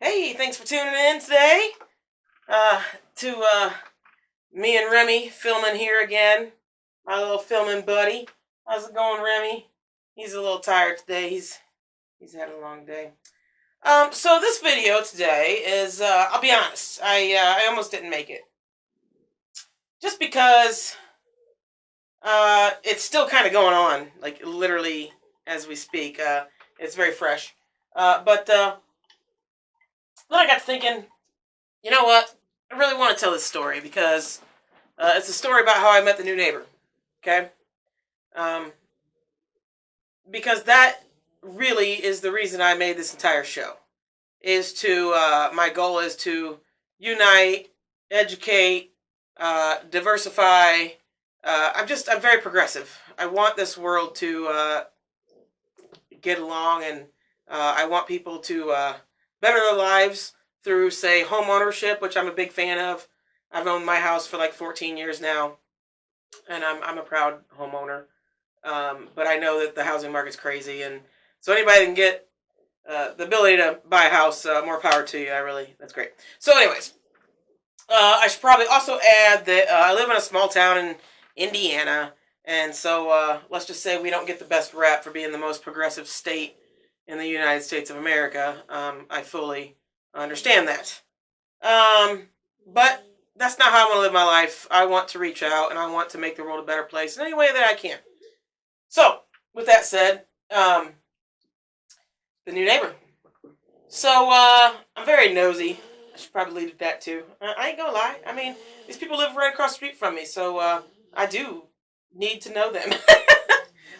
Hey, thanks for tuning in today. To me and Remy filming here again. My little filming buddy. How's it going, Remy? He's a little tired today. He's had a long day. So this video today is I'll be honest, I almost didn't make it. Just because it's still kind of going on, like literally as we speak. It's very fresh. But then I got thinking, you know what? I really want to tell this story because it's a story about how I met the new neighbor. Okay? Um, because that really is the reason I made this entire show. My goal is to unite, educate, diversify. I'm very progressive. I want this world to get along, and I want people to better their lives through, say, home ownership, which I'm a big fan of. I've owned my house for like 14 years now, and I'm a proud homeowner. But I know that the housing market's crazy, and so anybody that can get the ability to buy a house, more power to you. That's great. So, anyways, I should probably also add that I live in a small town in Indiana, and so let's just say we don't get the best rap for being the most progressive state in the United States of America. I fully understand that. But that's not how I want to live my life. I want to reach out, and I want to make the world a better place in any way that I can. So, with that said, the new neighbor. So, I'm very nosy. I should probably leave it at that too. I ain't gonna lie. I mean, these people live right across the street from me, so I do need to know them.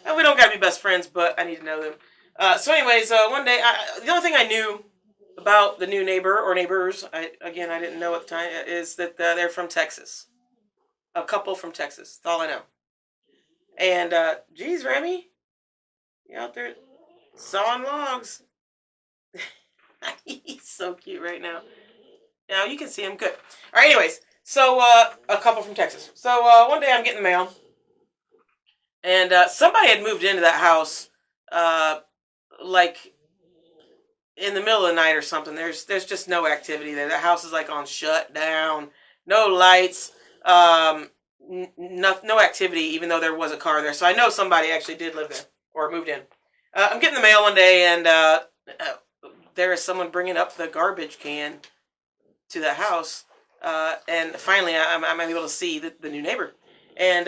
We don't gotta be best friends, but I need to know them. So, anyways, one day, the only thing I knew about the new neighbor or neighbors, I didn't know at the time, is that they're from Texas. A couple from Texas. That's all I know. And, geez, Remy, you out there sawing logs. He's so cute right now. Now you can see him good. All right, anyways, so a couple from Texas. So one day I'm getting the mail, and somebody had moved into that house, like in the middle of the night or something. There's just no activity there. The house is like on shut down, no lights, no activity, even though there was a car there. So I know somebody actually did live there or moved in. I'm getting the mail one day, and there is someone bringing up the garbage can to the house, and finally I'm able to see the new neighbor. And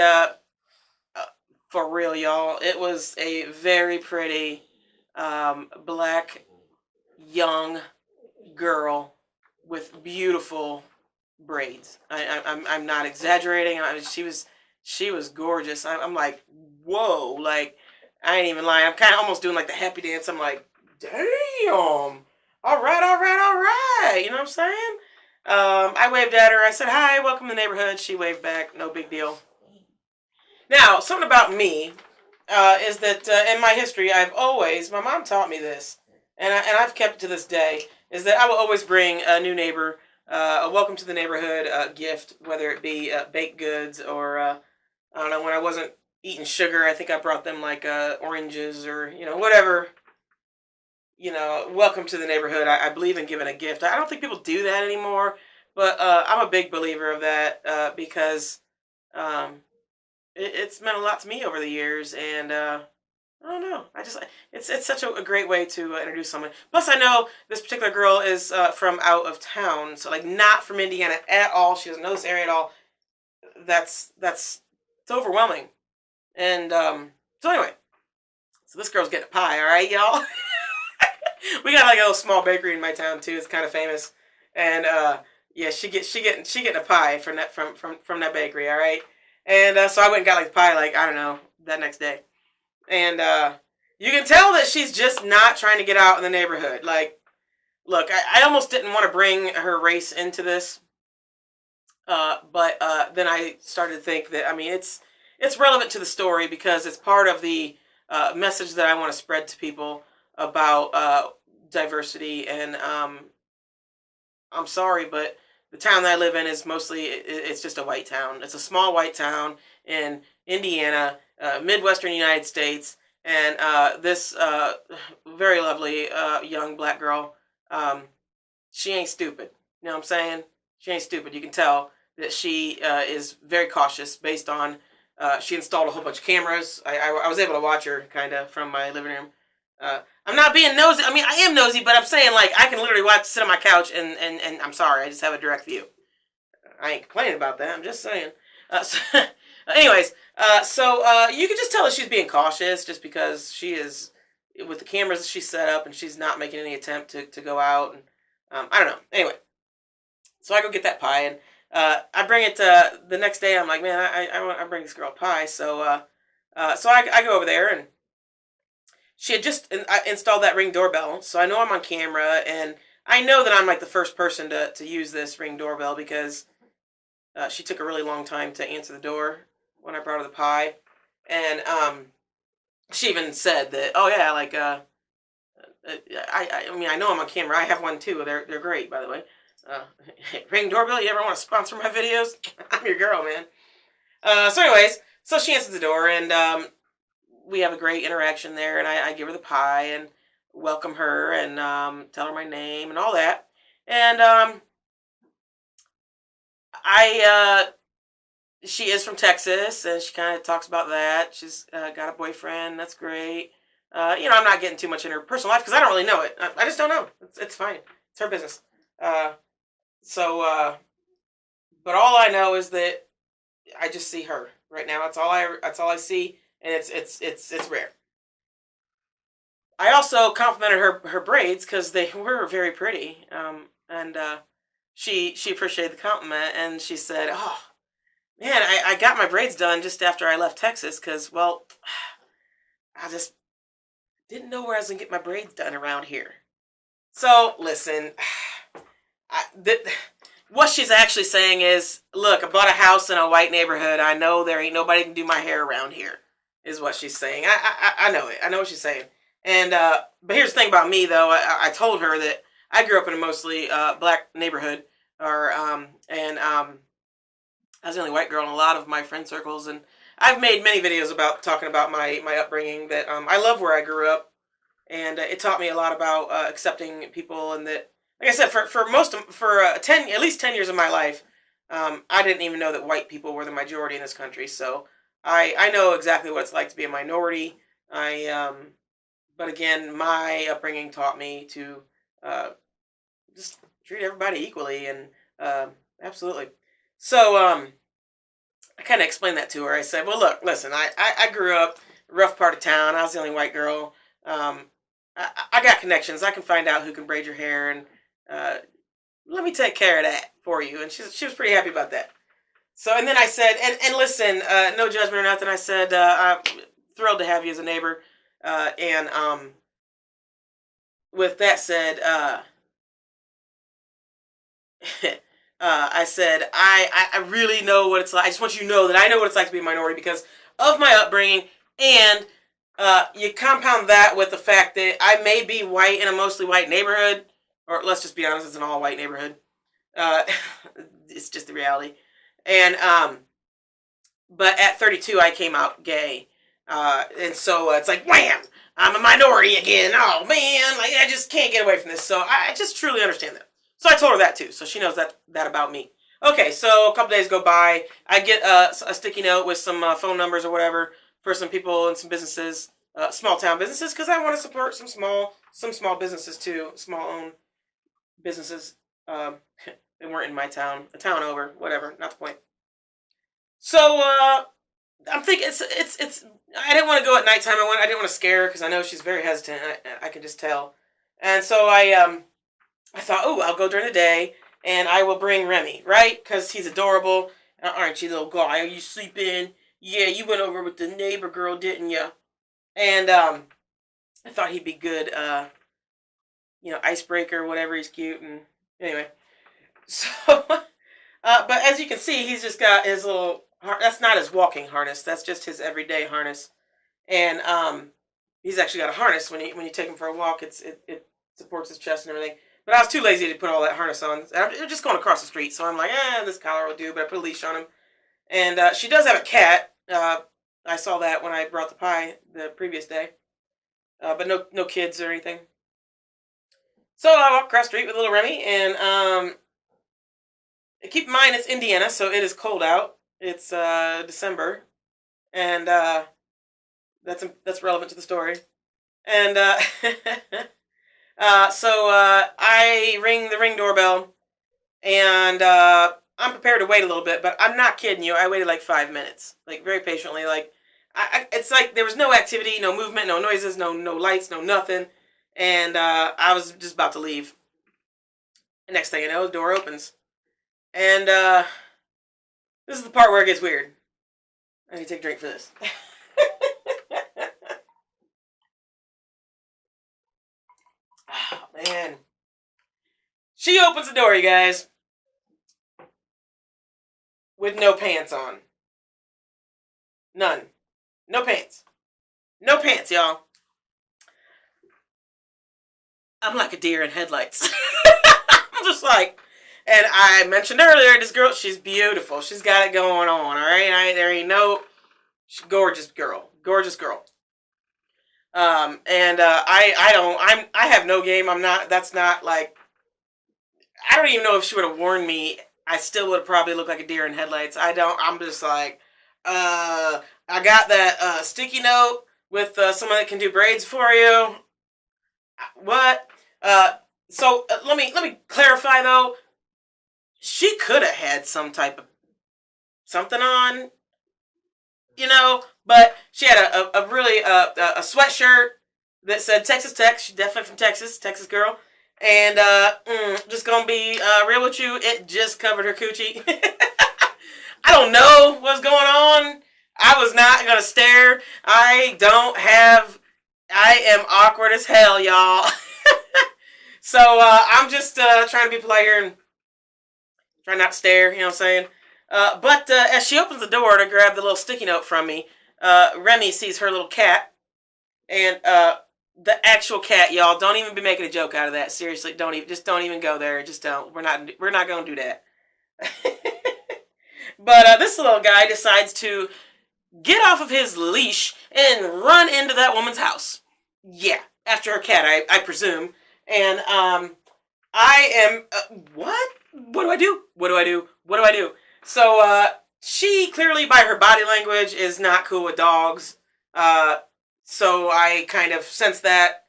for real, y'all, it was a very pretty black young girl with beautiful braids. I'm not exaggerating. She was gorgeous. I'm like, whoa, like I ain't even lying. I'm kind of almost doing like the happy dance. I'm like, damn. All right. You know what I'm saying? I waved at her. I said, hi, welcome to the neighborhood. She waved back. No big deal. Now, something about me is that in my history, my mom taught me this, and I've kept it to this day, is that I will always bring a new neighbor, a welcome to the neighborhood gift, whether it be baked goods or, I don't know, when I wasn't eating sugar, I think I brought them like oranges or, whatever. Welcome to the neighborhood. I believe in giving a gift. I don't think people do that anymore, but I'm a big believer of that because it's meant a lot to me over the years, and I don't know. It's such a great way to introduce someone. Plus, I know this particular girl is from out of town, so like not from Indiana at all. She doesn't know this area at all. It's overwhelming, and so anyway, so this girl's getting a pie. All right, y'all. We got like a little small bakery in my town too. It's kind of famous, and yeah, she getting a pie from that bakery. All right, and so I went and got like the pie, like I don't know, that next day, and you can tell that she's just not trying to get out in the neighborhood. Like, look, I almost didn't want to bring her race into this, but then I started to think that it's relevant to the story because it's part of the message that I want to spread to people about diversity. And I'm sorry, but the town that I live in is it's just a white town. It's a small white town in Indiana, Midwestern United States, and this very lovely young black girl, she ain't stupid. You know what I'm saying? She ain't stupid. You can tell that she is very cautious based on, she installed a whole bunch of cameras. I was able to watch her kind of from my living room. I'm not being nosy. I mean, I am nosy, but I'm saying, like, I can literally sit on my couch and I'm sorry, I just have a direct view. I ain't complaining about that. I'm just saying. So, anyways, you can just tell that she's being cautious just because she is, with the cameras she's set up, and she's not making any attempt to go out. And I don't know. Anyway, so I go get that pie, and I bring it the next day. I'm like, man, I bring this girl pie. So I go over there, and she had just installed that Ring doorbell. So I know I'm on camera, and I know that I'm like the first person to use this Ring doorbell because she took a really long time to answer the door when I brought her the pie. And she even said that, oh yeah, like I mean, I know I'm on camera. I have one too. They're great, by the way. Uh, Ring doorbell. You ever want to sponsor my videos? I'm your girl, man. So anyways, so she answers the door, and we have a great interaction there. And I give her the pie and welcome her and tell her my name and all that. And she is from Texas, and she kind of talks about that. She's got a boyfriend. That's great. I'm not getting too much in her personal life because I don't really know it. I just don't know. It's fine. It's her business. But all I know is that I just see her right now. That's all I see, and it's rare. I also complimented her braids because they were very pretty. And she appreciated the compliment, and she said, "Oh man, I got my braids done just after I left Texas because, well, I just didn't know where I was gonna get my braids done around here." So listen, what she's actually saying is, look, I bought a house in a white neighborhood. I know there ain't nobody can do my hair around here, is what she's saying. I know it. I know what she's saying. And but here's the thing about me, though. I told her that I grew up in a mostly black neighborhood, and I was the only white girl in a lot of my friend circles, and I've made many videos about talking about my upbringing. That I love where I grew up, and it taught me a lot about accepting people, and that, like I said, for at least 10 years of my life, I didn't even know that white people were the majority in this country. So I know exactly what it's like to be a minority. But again, my upbringing taught me to just treat everybody equally, and absolutely. So I kind of explained that to her. I said, well, look, listen, I grew up rough part of town. I was the only white girl. I got connections. I can find out who can braid your hair, and let me take care of that for you. And she was pretty happy about that. So, and then I said, and listen, no judgment or nothing. I said, I'm thrilled to have you as a neighbor. And with that said, I said, I really know what it's like. I just want you to know that I know what it's like to be a minority because of my upbringing. And you compound that with the fact that I may be white in a mostly white neighborhood, or let's just be honest, it's an all white neighborhood. It's just the reality. And but at 32, I came out gay. And so it's like, wham! I'm a minority again. Oh man, like I just can't get away from this. So I just truly understand that. So I told her that too. So she knows that about me. Okay, so a couple days go by. I get a sticky note with some phone numbers or whatever for some people and some businesses, small town businesses, because I want to support some small businesses too, small owned businesses. They weren't in my town, a town over, whatever. Not the point. So I'm thinking it's. I didn't want to go at nighttime. I didn't want to scare her because I know she's very hesitant. I can just tell. And so I thought, oh, I'll go during the day, and I will bring Remy, right? Because he's adorable. Aren't you, little guy? Are you sleeping? Yeah, you went over with the neighbor girl, didn't you? And I thought he'd be good, icebreaker, whatever. He's cute, and anyway. So, but as you can see, he's just got his little. That's not his walking harness. That's just his everyday harness, and he's actually got a harness when you take him for a walk. It supports his chest and everything. But I was too lazy to put all that harness on. I'm just going across the street, so I'm like, this collar will do. But I put a leash on him, and she does have a cat. I saw that when I brought the pie the previous day, but no kids or anything. So I walk across the street with little Remy, and keep in mind it's Indiana, so it is cold out. It's December, and that's relevant to the story. And I ring the ring doorbell, and I'm prepared to wait a little bit, but I'm not kidding you. I waited like 5 minutes, like very patiently. Like it's like there was no activity, no movement, no noises, no lights, no nothing, and I was just about to leave. And next thing you know, the door opens, and this is the part where it gets weird. I need to take a drink for this. Oh, man. She opens the door, you guys, with no pants on. None. No pants. No pants, y'all. I'm like a deer in headlights. I'm just like, and I mentioned earlier, this girl, she's beautiful. She's got it going on, all right? There ain't no, she's gorgeous girl. Gorgeous girl. I have no game. That's not like, I don't even know if she would have warned me. I still would have probably looked like a deer in headlights. I'm just like, I got that sticky note with someone that can do braids for you. What? Let me clarify though. She could have had some type of something on, but she had a really a sweatshirt that said Texas Tech. She's definitely from Texas, Texas girl. And just gonna be real with you, it just covered her coochie. I don't know what's going on. I was not gonna stare. I am awkward as hell, y'all. So I'm just trying to be polite here and try not to stare, you know what I'm saying? But as she opens the door to grab the little sticky note from me, Remy sees her little cat. And the actual cat, y'all, don't even be making a joke out of that. Seriously, don't even go there. Just don't. We're not gonna do that. But this little guy decides to get off of his leash and run into that woman's house. Yeah, after her cat, I presume. And I am what? What do I do? What do I do? What do I do? So she clearly, by her body language, is not cool with dogs. So I kind of sense that.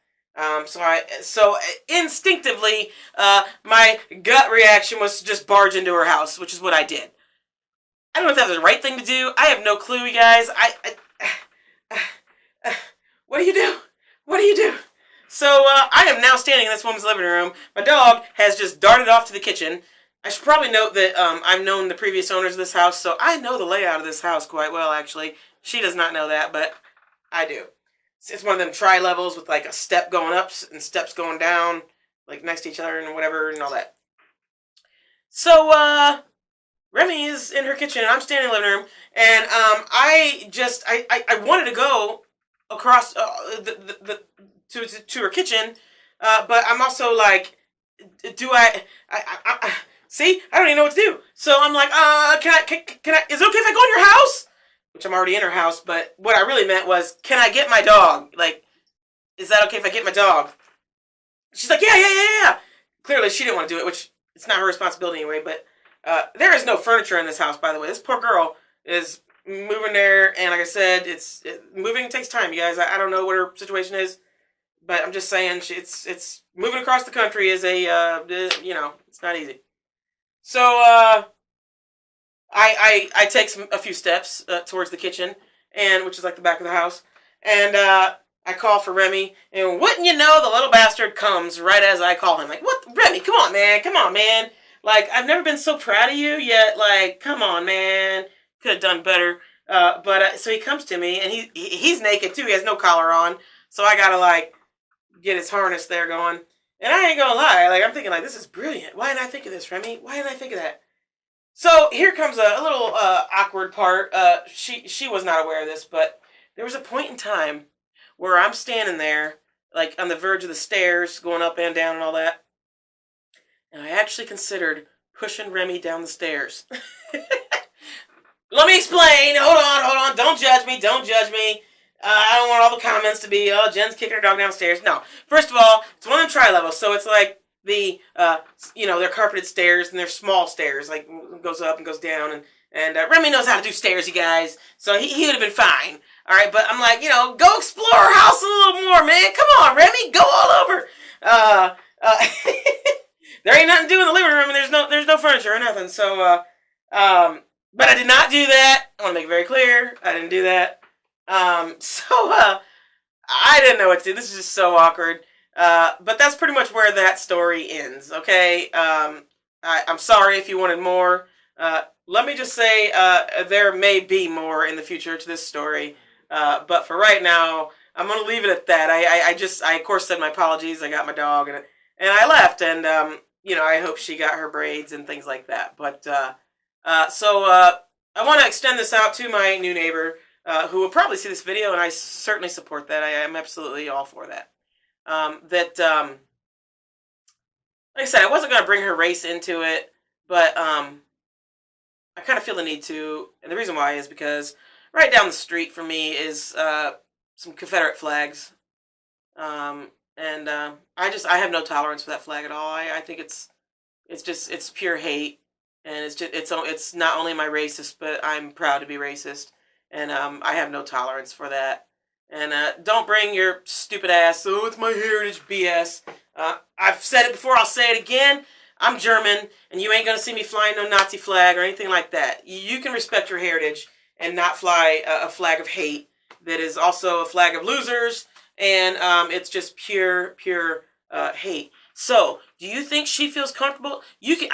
So instinctively, my gut reaction was to just barge into her house, which is what I did. I don't know if that was the right thing to do. I have no clue, you guys. What do you do? What do you do? So I am now standing in this woman's living room. My dog has just darted off to the kitchen. I should probably note that I've known the previous owners of this house, so I know the layout of this house quite well, actually. She does not know that, but I do. It's one of them tri-levels with like a step going up and steps going down, like next to each other and whatever and all that. So, Remy is in her kitchen and I'm standing in the living room, and I wanted to go across to her kitchen, but I'm also like, do I see? I don't even know what to do. So I'm like, can I? Is it okay if I go in your house? Which I'm already in her house, but what I really meant was, can I get my dog? Like, is that okay if I get my dog? She's like, yeah. Clearly, she didn't want to do it, which it's not her responsibility anyway. But there is no furniture in this house, by the way. This poor girl is moving there, and like I said, moving takes time, you guys. I don't know what her situation is, but I'm just saying, it's moving across the country is it's not easy. So I take a few steps towards the kitchen, and which is like the back of the house, and I call for Remy, and wouldn't you know, the little bastard comes right as I call him. Like, what, Remy? Come on, man. Like, I've never been so proud of you yet. Like, come on, man. Could have done better. But so he comes to me, and he's naked too. He has no collar on, so I gotta like get his harness there going. And I ain't gonna lie, like I'm thinking like, this is brilliant. Why didn't I think of this, Remy? Why didn't I think of that? So here comes a little awkward part. She was not aware of this, but there was a point in time where I'm standing there, like on the verge of the stairs, going up and down and all that, and I actually considered pushing Remy down the stairs. Let me explain. Hold on. Don't judge me. I don't want all the comments to be, oh, Jen's kicking her dog downstairs. No. First of all, it's one of them tri-levels, so it's like the, they're carpeted stairs, and they're small stairs, like, goes up and goes down, and Remy knows how to do stairs, you guys, so he would have been fine. All right, but I'm like, go explore our house a little more, man. Come on, Remy, go all over. There ain't nothing to do in the living room, and there's no furniture or nothing, so, but I did not do that. I want to make it very clear. I didn't do that. I didn't know what to do. This is just so awkward. But that's pretty much where that story ends, okay? I'm sorry if you wanted more. Let me just say, there may be more in the future to this story. But for right now, I'm going to leave it at that. I of course said my apologies. I got my dog and I left, and, I hope she got her braids and things like that. But, I want to extend this out to my new neighbor, who will probably see this video, and I certainly support that. I am absolutely all for that. Like I said, I wasn't going to bring her race into it, but I kind of feel the need to, and the reason why is because right down the street from me is some Confederate flags, and I have no tolerance for that flag at all. I think it's pure hate, and it's not only am I racist, but I'm proud to be racist. And I have no tolerance for that. And don't bring your stupid ass, oh, it's my heritage BS. I've said it before, I'll say it again. I'm German, and you ain't going to see me flying no Nazi flag or anything like that. You can respect your heritage and not fly a flag of hate that is also a flag of losers, and it's just pure hate. So, do you think she feels comfortable?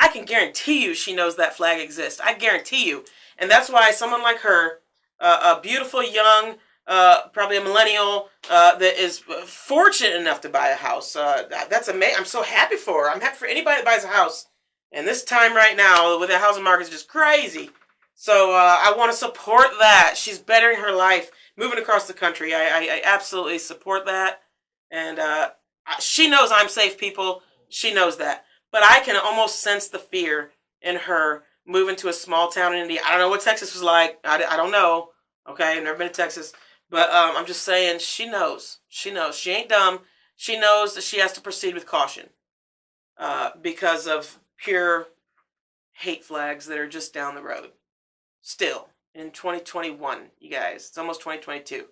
I can guarantee you she knows that flag exists. I guarantee you. And that's why someone like her, a beautiful young, probably a millennial, that is fortunate enough to buy a house. That's amazing. I'm so happy for her. I'm happy for anybody that buys a house. And this time right now, with the housing market, is just crazy. So I want to support that. She's bettering her life, moving across the country. I absolutely support that. And she knows I'm safe, people. She knows that. But I can almost sense the fear in her moving to a small town in India. I don't know what Texas was like. I don't know. Okay, I've never been to Texas. But I'm just saying, she knows. She knows. She ain't dumb. She knows that she has to proceed with caution. Because of pure hate flags that are just down the road. Still, in 2021, you guys. It's almost 2022.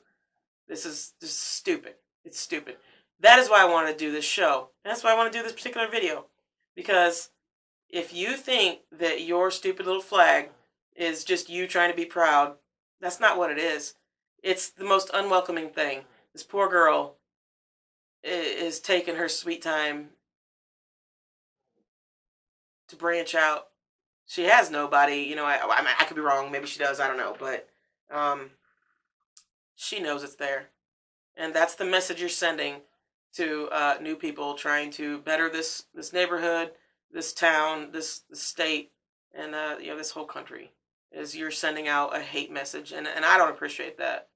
This is stupid. It's stupid. That is why I want to do this show. That's why I want to do this particular video. Because if you think that your stupid little flag is just you trying to be proud, that's not what it is. It's the most unwelcoming thing. This poor girl is taking her sweet time to branch out. She has nobody, I could be wrong. Maybe she does. I don't know. But she knows it's there. And that's the message you're sending to new people trying to better this neighborhood, this town, this state, and this whole country. Is you're sending out a hate message, and I don't appreciate that.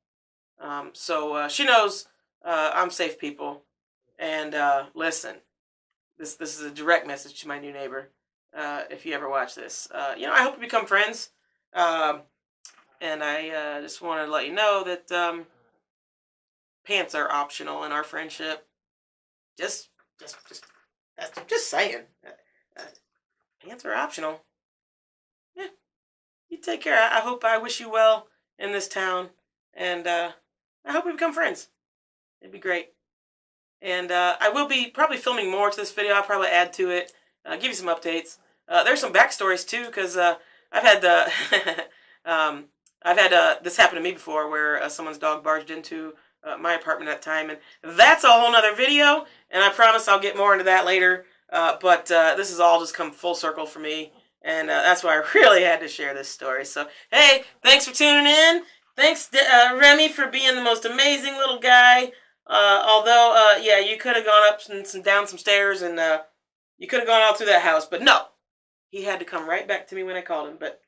So she knows I'm safe, people. And listen, this is a direct message to my new neighbor. If you ever watch this, I hope we become friends. And I just want to let you know that pants are optional in our friendship. Just saying. Pants are optional. Yeah. You take care. I wish you well in this town. And I hope we become friends. It'd be great. And I will be probably filming more to this video. I'll probably add to it. Give you some updates. There's some backstories too, because I've had this happen to me before, where someone's dog barged into my apartment at the time, and that's a whole nother video. And I promise I'll get more into that later. But this has all just come full circle for me, and that's why I really had to share this story. So hey, thanks for tuning in. Thanks, Remy, for being the most amazing little guy. Although, yeah, you could have gone up and down some stairs, and you could have gone all through that house, but no. He had to come right back to me when I called him, but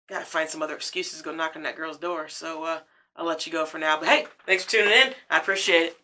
gotta find some other excuses to go knock on that girl's door, so I'll let you go for now. But hey, thanks for tuning in. I appreciate it.